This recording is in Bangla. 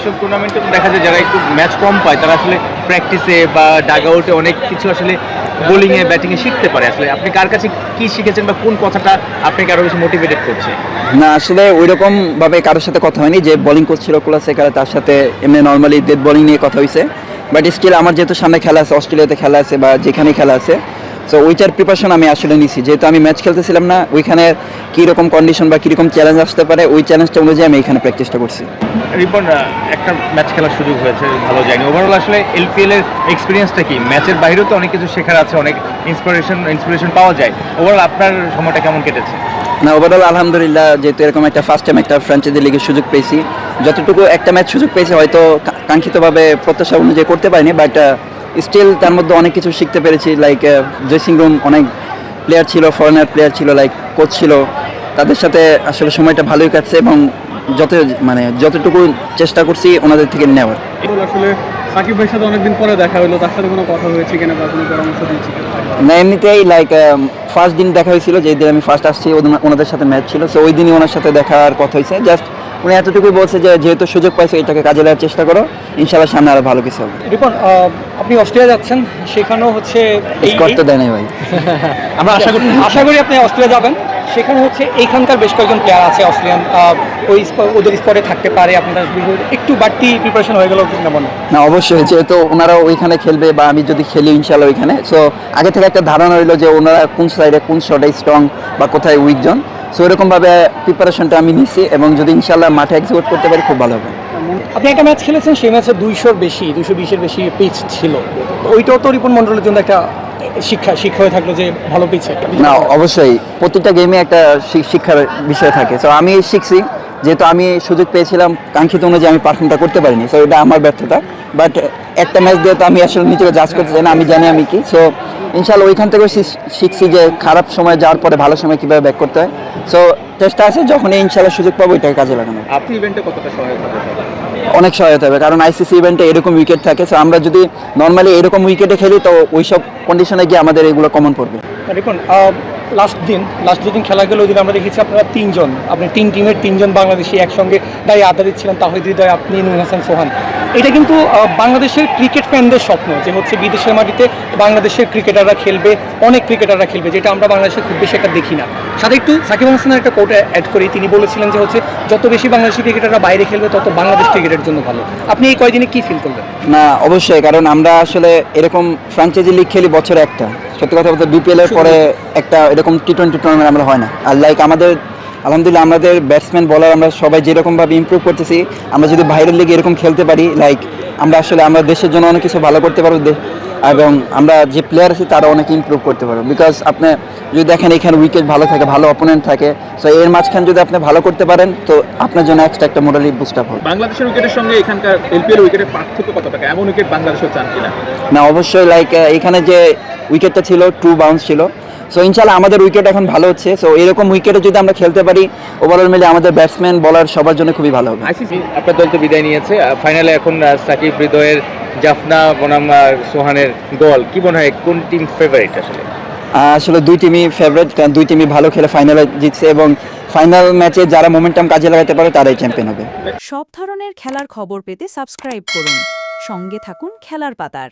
এইসব টুর্নামেন্টে দেখা যায় যারা একটু ম্যাচ কম পায় তারা আসলে প্র্যাকটিসে বা ডাগ আউটে অনেক কিছু আসলে বোলিংয়ে ব্যাটিংয়ে শিখতে পারে। আসলে আপনি কার কাছে কি শিখেছেন বা কোন কথাটা আপনাকে আরো বেশি মোটিভেটেড করছে? না আসলে ওইরকম ভাবে কারোর সাথে কথা হয়নি, যে বোলিং কোচ ছিল কুলাসেকার, তার সাথে এমনি নর্মালি ডেথ বোলিং নিয়ে কথা হয়েছে। বাট স্টিল আমার যেহেতু সামনে খেলা আছে, অস্ট্রেলিয়াতে খেলা আছে বা যেখানে খেলা আছে, সো ওইটার প্রিপারেশন আমি আসলে নিছি। যেহেতু আমি ম্যাচ খেলতেছিলাম না, ওইখানে কীরকম কন্ডিশন বা কীরকম চ্যালেঞ্জ আসতে পারে ওই চ্যালেঞ্জটা অনুযায়ী আমি এখানে প্র্যাকটিসটা করছি। রিপন, একটা ম্যাচ খেলার সুযোগ হয়েছে, ভালো যায়নি। ওভারঅল আসলে এলপিএল এর এক্সপিরিয়েন্সটা কি? ম্যাচের বাইরেও তো অনেক কিছু শেখার আছে, অনেক ইন্সপিরেশন পাওয়া যায়। ওভারঅল আপনার সময়টা কেমন কেটেছে? না ওভারঅল আলহামদুলিল্লাহ, যেহেতু এরকম একটা ফার্স্ট টাইম একটা ফ্র্যাঞ্চাইজি লিগের সুযোগ পেয়েছি, যতটুকু একটা ম্যাচ সুযোগ পেয়েছি হয়তো কাঙ্ক্ষিতভাবে প্রত্যাশা অনুযায়ী করতে পারিনি, বাট স্টিল তার মধ্যে অনেক কিছু শিখতে পেরেছি। লাইক ড্রেসিং রুম অনেক প্লেয়ার ছিল, ফরেনার প্লেয়ার ছিল, লাইক কোচ ছিল, তাদের সাথে আসলে সময়টা ভালোই কাটছে এবং যতটুকু চেষ্টা করছি ওনাদের থেকে নেওয়ার। আসলে সাকিব ভাইয়ের সাথে অনেকদিন পরে দেখা হলো, তার সাথে কোনো কথা হয়েছে কিনা বা কোনো পরামর্শ দিয়েছি? না এমনিতেই লাইক ফার্স্ট দিন দেখা হয়েছিল, যেই দিন আমি ফার্স্ট আসছি ওনাদের সাথে ম্যাচ ছিল, সো ওই দিনই ওনার সাথে দেখার কথা হয়েছে। জাস্ট উনি এতটুকুই বলছে যে যেহেতু সুযোগ পাইছে এটাকে কাজে লাগার চেষ্টা করো, ইনশাআল্লাহ সামনে আরো ভালো কিছু হবে। রিপন, আপনি অস্ট্রেলিয়া যাচ্ছেন, সেখানেও হচ্ছে স্কোর তো দেয় নাই ভাই। আমরা আশা করি আপনি অস্ট্রেলিয়া যাবেন। সেখানে হচ্ছে এইখানকার বেশ কয়েকজন প্লেয়ার আছে অস্ট্রেলিয়ান, ওদের স্কোরে থাকতে পারে। আপনাদের একটু বাড়তি প্রিপারেশন হয়ে গেল কিনা মনে? না অবশ্যই, যেহেতু ওনারা ওইখানে খেলবে বা আমি যদি খেলি ইনশাআল্লাহ ওইখানে, সো আগে থেকে একটা ধারণা রইলো যে ওনারা কোন সাইডে কোন শটে স্ট্রং বা কোথায় উইক জোন, সো এরকমভাবে প্রিপারেশনটা আমি নিচ্ছি এবং যদি ইনশাআল্লাহ মাঠে এক্সিকিউট করতে পারি খুব ভালো হবে। আপনি একটা ম্যাচ খেলেছেন, সেই ম্যাচে 200-র বেশি 220-এর বেশি পিচ ছিল, ওইটাও তো রিপন মণ্ডলের জন্য একটা শিক্ষা হয়ে থাকলো যে ভালো পিচ। না অবশ্যই প্রতিটা গেমে একটা শিক্ষার বিষয় থাকে, সো আমি শিখছি। যেহেতু আমি সুযোগ পেয়েছিলাম কাঙ্ক্ষিত অনুযায়ী আমি পারফর্মটা করতে পারিনি, সো এটা আমার ব্যর্থতা। বাট একটা ম্যাচ দিয়ে তো আমি আসলে নিজেকে জাজ করতে চাই না, আমি জানি আমি কি। সো ইনশাআল্লাহ ওইখান থেকে শিখছি যে খারাপ সময় যাওয়ার পরে ভালো সময় কীভাবে ব্যাক করতে হয়। সো চেষ্টা আছে যখনই ইনশাআল্লাহ সুযোগ পাবো এটাকে কাজে লাগানো। আপনি ইভেন্টে কতটা সহায়তা হবে? অনেক সহায়তা হবে, কারণ আইসিসি ইভেন্টে এরকম উইকেট থাকে, সো আমরা যদি নর্মালি এরকম উইকেটে খেলি তো ওইসব কন্ডিশনে গিয়ে আমাদের এগুলো কমন পড়বে। দেখুন, লাস্ট যেদিন খেলা গেল ওই দিন আমরা দেখেছি আপনারা তিনজন, আপনি টিমের তিনজন বাংলাদেশি একসঙ্গে দাঁড়িয়ে আড্ডা দিচ্ছিলেন। তাহিদ হৃদয়, আপনি, নূর হাসান সোহান। এটা কিন্তু বাংলাদেশের ক্রিকেট ফ্যানদের স্বপ্ন যে হচ্ছে বিদেশের মাটিতে বাংলাদেশের ক্রিকেটাররা খেলবে, অনেক ক্রিকেটাররা খেলবে, যেটা আমরা বাংলাদেশে খুব বেশি একটা দেখি না। সাথে একটু সাকিব আল হাসানের একটা কোট অ্যাড করি, তিনি বলেছিলেন যে হচ্ছে যত বেশি বাংলাদেশি ক্রিকেটাররা বাইরে খেলবে তত বাংলাদেশ ক্রিকেটের জন্য ভালো। আপনি এই কয়দিনে কি ফিল করলেন? না অবশ্যই, কারণ আমরা আসলে এরকম ফ্র্যাঞ্চাইজি লিগ খেলি বছরে একটা, সত্যি কথা বলতে বিপিএল এর পরে একটা এরকম টি-20 টুর্নামেন্ট আমরা হয় না। আর লাইক আমাদের আলহামদুলিল্লাহ আমাদের ব্যাটসম্যান বলার আমরা সবাই যেরকমভাবে ইমপ্রুভ করতেছি, আমরা যদি বাইরের লিগে এরকম খেলতে পারি, লাইক আমরা আসলে আমরা দেশের জন্য অনেক কিছু ভালো করতে পারবো এবং আমরা যে প্লেয়ার আছি তারা অনেক ইমপ্রুভ করতে পারবো। বিকজ আপনি যদি দেখেন এখানে উইকেট ভালো থাকে, ভালো অপোনেন্ট থাকে, সো এর মাঝখানে যদি আপনি ভালো করতে পারেন তো আপনার জন্য এক্সট্রা একটা মোরালি বুস্ট আপ হবে। বাংলাদেশের উইকেটের সঙ্গে এখানকার এলপিএল উইকেটের পার্থক্য কত টাকা? এমন উইকেট বাংলাদেশও চান কিনা? না অবশ্যই, লাইক এখানে যে উইকেটটা ছিল 2 বাউন্স ছিল, সো ইনশাআল্লাহ আমাদের উইকেট এখন ভালো হচ্ছে। সো এরকম উইকেটে যদি আমরা খেলতে পারি ওভারঅল মিলে আমাদের ব্যাটসম্যান বলার সবার জন্য খুবই ভালো হবে। আইসিসি আপনার দল তো বিদায় নিয়েছে, ফাইনালে এখন সাকিব, হৃদয়ের, জাফনা বনাম সোহানের দল। কি মনে হয় কোন টিম ফেভারিট আসলে? আসলে দুই টিমই ফেভারিট, কারণ দুই টিমই ভালো খেলে ফাইনালে জিতছে এবং ফাইনাল ম্যাচে যারা মোমেন্টাম কাজে লাগাতে পারে তারাই চ্যাম্পিয়ন হবে। সব ধরনের খেলার খবর পেতে সাবস্ক্রাইব করুন, সঙ্গে থাকুন খেলার পাতার।